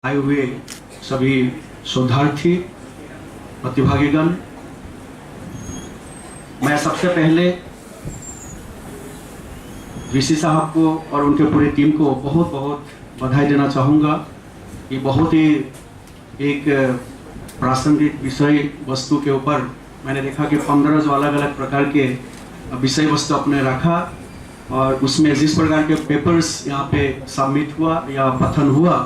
आए हुए सभी शोधार्थी प्रतिभागीगण, मैं सबसे पहले वीसी साहब को और उनके पूरे टीम को बहुत बहुत बधाई देना चाहूँगा। ये बहुत ही एक प्रासंगिक विषय वस्तु के ऊपर मैंने देखा कि 15 जो अलग अलग प्रकार के विषय वस्तु आपने रखा और उसमें जिस प्रकार के पेपर्स यहाँ पे सबमिट हुआ या पठन हुआ,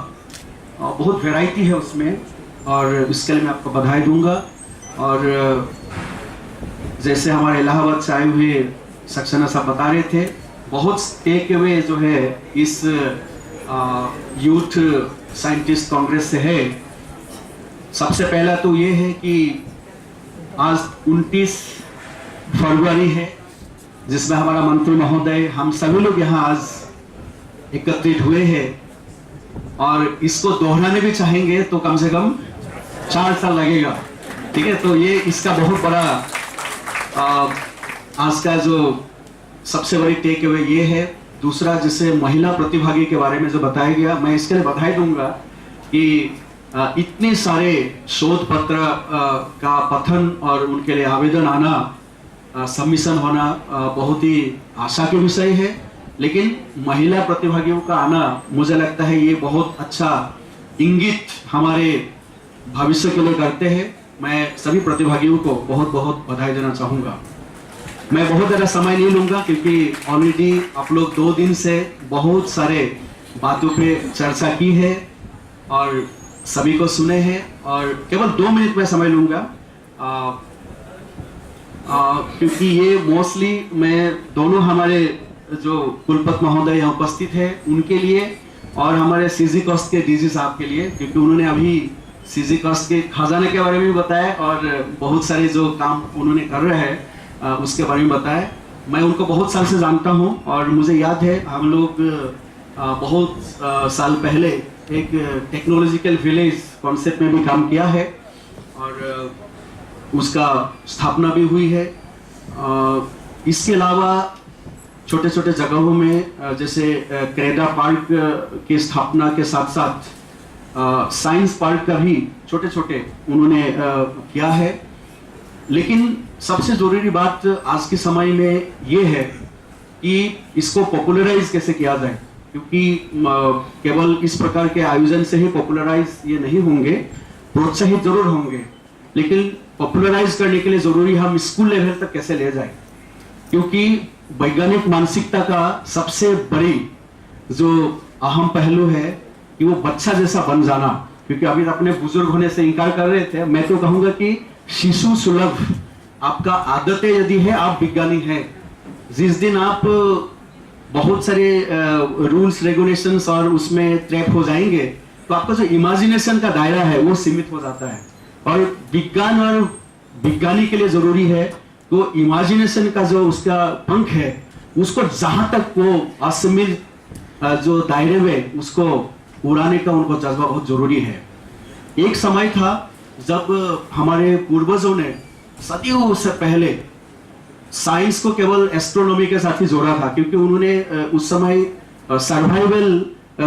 बहुत वैरायटी है उसमें, और इसके लिए मैं आपको बधाई दूंगा। और जैसे हमारे इलाहाबाद से आए हुए सक्सेना साहब बता रहे थे, बहुत टेक अवे जो है इस यूथ साइंटिस्ट कांग्रेस से है। सबसे पहला तो ये है कि आज 29 फरवरी है, जिसमें हमारा मंत्री महोदय, हम सभी लोग यहाँ आज एकत्रित हुए हैं और इसको दोहराने भी चाहेंगे तो कम से कम 4 साल लगेगा। ठीक है, तो ये इसका बहुत बड़ा आज का जो सबसे बड़ी टेक अवे ये है। दूसरा, जैसे महिला प्रतिभागी के बारे में जो बताया गया, मैं इसके लिए बधाई दूंगा कि इतने सारे शोध पत्र का पठन और उनके लिए आवेदन आना, सबमिशन होना बहुत ही आशा के विषय है। लेकिन महिला प्रतिभागियों का आना, मुझे लगता है ये बहुत अच्छा इंगित हमारे भविष्य के लिए करते हैं। मैं सभी प्रतिभागियों को बहुत बहुत बधाई देना चाहूँगा। मैं बहुत ज़्यादा समय नहीं लूँगा क्योंकि ऑलरेडी आप लोग 2 दिन से बहुत सारे बातों पे चर्चा की है और सभी को सुने हैं, और केवल 2 मिनट में समय लूँगा क्योंकि ये मोस्टली मैं दोनों हमारे जो कुलपति महोदय यहाँ उपस्थित है उनके लिए और हमारे सीजी कॉस्ट के डीजी साहब के लिए, क्योंकि उन्होंने अभी सीजी कॉस्ट के खजाने के बारे में भी बताया और बहुत सारे जो काम उन्होंने कर रहे हैं उसके बारे में बताया। मैं उनको बहुत साल से जानता हूँ और मुझे याद है हम लोग बहुत साल पहले एक टेक्नोलॉजिकल विलेज कॉन्सेप्ट में भी काम किया है और उसका स्थापना भी हुई है। इसके अलावा छोटे छोटे जगहों में जैसे क्रेडा पार्क की स्थापना के साथ साथ साइंस पार्क का भी छोटे छोटे उन्होंने किया है। लेकिन सबसे जरूरी बात आज के समय में ये है कि इसको पॉपुलराइज कैसे किया जाए, क्योंकि केवल इस प्रकार के आयोजन से ही पॉपुलराइज ये नहीं होंगे, प्रोत्साहित जरूर होंगे, लेकिन पॉपुलराइज करने के लिए जरूरी हम स्कूल लेवल तक कैसे ले जाए, क्योंकि वैज्ञानिक मानसिकता का सबसे बड़ी जो अहम पहलू है कि वो बच्चा जैसा बन जाना। क्योंकि अभी अपने बुजुर्ग होने से इनकार कर रहे थे, मैं तो कहूंगा कि शिशु सुलभ आपका आदतें यदि है, आप विज्ञानी हैं। जिस दिन आप बहुत सारे रूल्स रेगुलेशंस और उसमें ट्रैप हो जाएंगे तो आपका जो इमेजिनेशन का दायरा है वो सीमित हो जाता है। और विज्ञान और विज्ञानी के लिए जरूरी है तो इमेजिनेशन का जो उसका पंख है उसको जहां तक वो असीमित जो दायरे में उसको उड़ाने का उनको जज्बा बहुत जरूरी है। एक समय था जब हमारे पूर्वजों ने सदियों से पहले साइंस को केवल एस्ट्रोनॉमी के साथ ही जोड़ा था, क्योंकि उन्होंने उस समय सर्वाइवल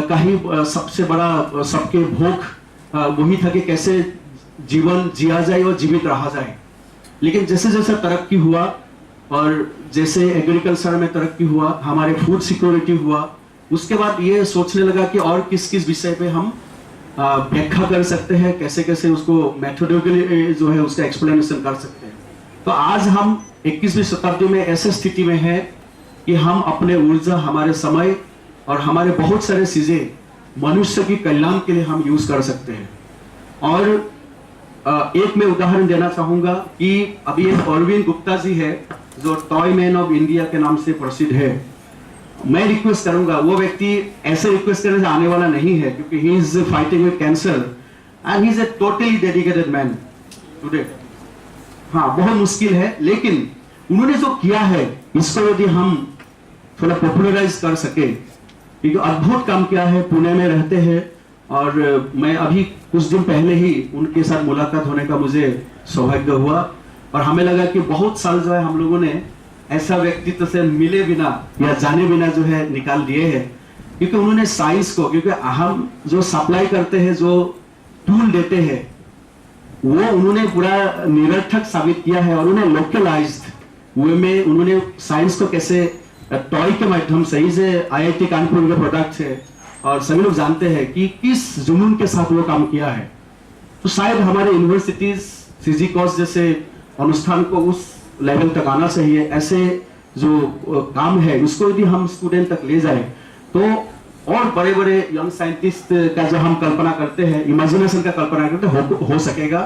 का ही सबसे बड़ा सबके भोग वही था कि कैसे जीवन जिया जाए और जीवित रहा जाए। लेकिन जैसे जैसे तरक्की हुआ और जैसे एग्रीकल्चर में तरक्की हुआ, हमारे फूड सिक्योरिटी हुआ, उसके बाद ये सोचने लगा कि और किस किस विषय पे हम व्याख्या कर सकते हैं, कैसे कैसे उसको मेथोडोलॉजी जो है उसका एक्सप्लेनेशन कर सकते हैं। तो आज हम 21वीं शताब्दी में ऐसे स्थिति में है कि हम अपने ऊर्जा, हमारे समय और हमारे बहुत सारे चीजें मनुष्य की कल्याण के लिए हम यूज कर सकते हैं। और एक मैं उदाहरण देना चाहूंगा कि अभी एक अरविंद गुप्ता जी है जो टॉय मैन ऑफ इंडिया के नाम से प्रसिद्ध है। मैं रिक्वेस्ट करूंगा, वो व्यक्ति ऐसे रिक्वेस्ट करने से आने वाला नहीं है क्योंकि he is fighting with cancer and he is a totally dedicated man today. हाँ, बहुत मुश्किल है, लेकिन उन्होंने जो किया है इसको यदि हम थोड़ा पॉपुलराइज कर सके, क्योंकि अद्भुत काम किया है। पुणे में रहते हैं और मैं अभी कुछ दिन पहले ही उनके साथ मुलाकात होने का मुझे सौभाग्य हुआ और हमें लगा कि बहुत साल जो है हम लोगों ने ऐसा व्यक्तित्व से मिले बिना या जाने बिना जो है निकाल दिए हैं। क्योंकि उन्होंने साइंस को, क्योंकि हम जो सप्लाई करते हैं, जो टूल देते हैं, वो उन्होंने पूरा निरर्थक साबित किया है, और उन्होंने लोकलाइज्ड वे में उन्होंने साइंस को कैसे टॉय के माध्यम से, इसे आईआईटी कानपुर के प्रोडक्ट है और सभी लोग जानते हैं कि किस जुनून के साथ वो काम किया है। तो शायद हमारे यूनिवर्सिटीज सीजी कॉस्ट जैसे अनुष्ठान को उस लेवल तक आना चाहिए। ऐसे जो काम है उसको यदि हम स्टूडेंट तक ले जाए तो और बड़े बड़े यंग साइंटिस्ट का जो हम कल्पना करते हैं, इमेजिनेशन का कल्पना करते हैं, हो सकेगा।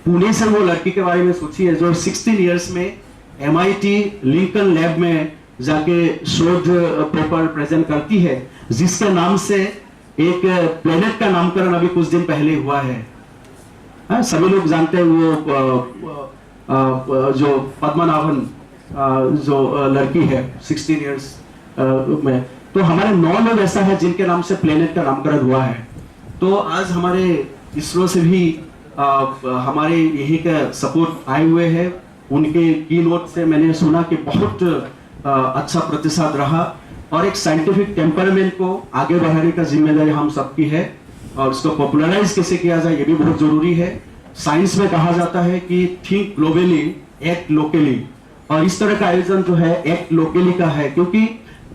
पुणे से वो लड़की के बारे में सोचिए जो 16 इयर्स में MIT लिंकन लैब में जाके शोध पेपर प्रेजेंट करती है, जिसके नाम से एक प्लेनेट का नामकरण अभी कुछ दिन पहले हुआ है। सभी लोग जानते हैं वो जो पद्मनाभन जो लड़की है 16 इयर्स में, तो हमारे 9 लोग ऐसा है जिनके नाम से प्लेनेट का नामकरण हुआ है। तो आज हमारे इसरो से भी हमारे यही का सपोर्ट आए हुए हैं। उनके कीनोट से मैंने सुना कि बहुत अच्छा प्रतिसाद रहा, और एक साइंटिफिक टेम्परामेंट को आगे बढ़ाने का जिम्मेदारी हम सबकी है, और उसको पॉपुलराइज कैसे किया जाए ये भी बहुत जरूरी है। साइंस में कहा जाता है कि थिंक ग्लोबली एक्ट लोकली, और इस तरह का आयोजन जो है एक्ट लोकली का है, क्योंकि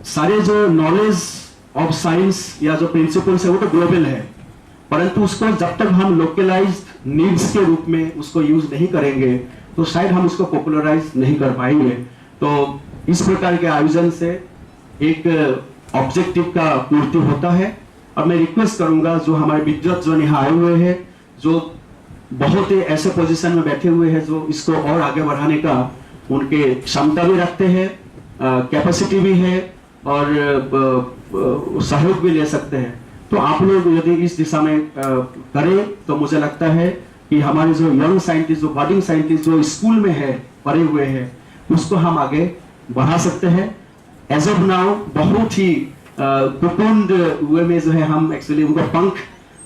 सारे जो नॉलेज ऑफ साइंस या जो प्रिंसिपल्स है वो तो ग्लोबल है, परंतु उसको जब तक हम लोकलाइज्ड नीड्स के रूप में उसको यूज नहीं करेंगे तो शायद हम उसको पॉपुलराइज नहीं कर पाएंगे। तो इस प्रकार के आयोजन से एक ऑब्जेक्टिव का पूर्ति होता है। और मैं रिक्वेस्ट करूंगा जो हमारे विद्वत जो यहाँ आए हुए हैं, जो बहुत ही ऐसे पोजीशन में बैठे हुए हैं जो इसको और आगे बढ़ाने का उनके क्षमता भी रखते हैं, कैपेसिटी भी है, और सहयोग भी ले सकते हैं, तो आप लोग यदि इस दिशा में करें तो मुझे लगता है कि हमारे जो यंग साइंटिस्ट, जो बडिंग साइंटिस्ट जो स्कूल में है, पढ़े हुए हैं, उसको हम आगे बढ़ा सकते हैं। एज ऑफ नाउ बहुत ही कुकुंड हुए में जो है हम एक्चुअली उनको पंख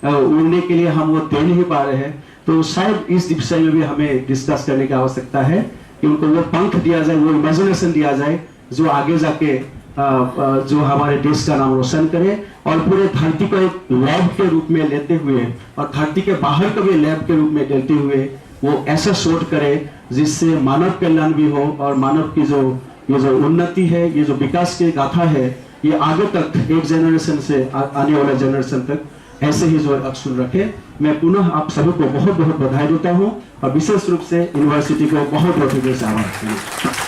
उड़ने के लिए हम वो दे नहीं पा रहे हैं, तो शायद इस विषय में भी हमें डिस्कस करने की आवश्यकता है कि उनको वो पंख दिया जाए, वो इमेजिनेशन दिया जाए जो आगे जाके जो हमारे देश का नाम रोशन करे, और पूरे धरती को एक लैब के रूप में लेते हुए और धरती के बाहर को भी लैब के रूप में लेते हुए वो ऐसा शोध करे जिससे मानव कल्याण भी हो, और मानव की ये जो उन्नति है, ये जो विकास की गाथा है, ये आगे तक एक जनरेशन से आने वाले जनरेशन तक ऐसे ही जो अक्षुण रखे। मैं पुनः आप सभी को बहुत बहुत बधाई देता हूँ, और विशेष रूप से यूनिवर्सिटी को बहुत बहुत आभार।